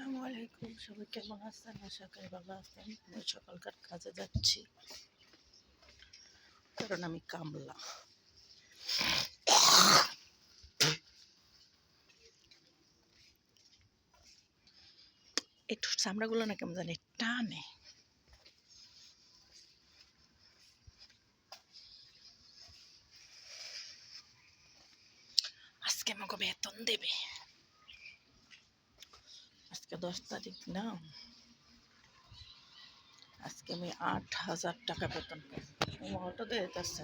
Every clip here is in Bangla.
আসসালামু আলাইকুম, সবাই কেমন আছেন? আশা করি ভালো আছেন। আমি সকালকার কাজে যাচ্ছি, কারণ আমি কামলা। একটু চামড়াগুলো না কেমন জানি টানে। আজকে আমাকে বেতন দেবে। আজকে 10 তারিখ না, আজকে আমি 8,000 টাকা বেতন পাবো। অটো দিয়ে যাচ্ছে।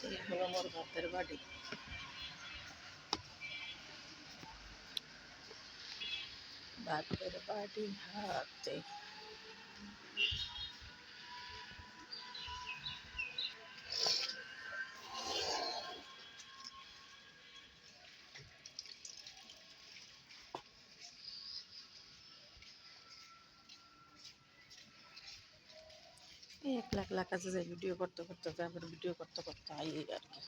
এই হলো মোর বাপের বাড়ি। বাপের বাড়ি হাতে। এই একলা একলা কাজে যাই, ভিডিও করতে করতে আবার ভিডিও করতে করতে আই আর কি।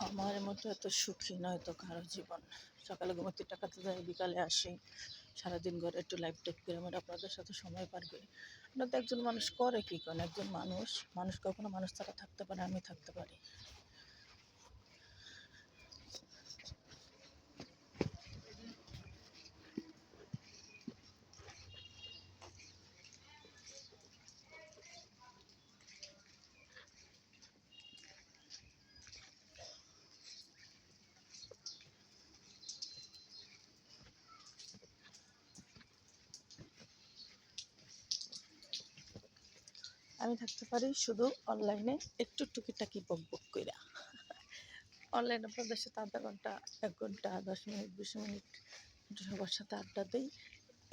আমার মতো এত সুখী নয় তো কারো জীবন। সকালে ঘুমোতে টাকাতে যাই, বিকালে আসি, সারাদিন ঘরে একটু লাইফ টাইপ করে আমার আপনাদের সাথে সময় পার করি। আপনার তো একজন মানুষ করে কী করেন? একজন মানুষ মানুষ কখনো মানুষ ছাড়া থাকতে পারে? আমি থাকতে পারি? আমি থাকতে পারি শুধু অনলাইনে একটু টুকিটাকি বক বক কইরা। অনলাইনে আপনাদের সাথে আধা ঘন্টা, 1 ঘন্টা, 10 মিনিট, 20 মিনিট একটু সবার সাথে আড্ডা দিই,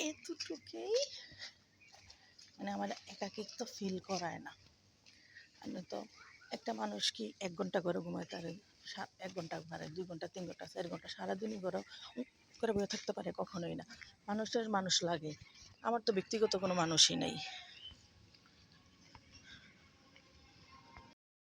এতটুকুই। মানে আমার একাকিত্ব ফিল করায় না। আমি তো একটা মানুষ কি 1 ঘন্টা ঘরে ঘুমায়, তার 1 ঘন্টা ঘরে 2 ঘন্টা, 3 ঘন্টা, 4 ঘন্টা সারাদিনই ঘরে করে বসে থাকতে পারে? কখনোই না। মানুষের মানুষ লাগে। আমার তো ব্যক্তিগত কোনো মানুষই নেই।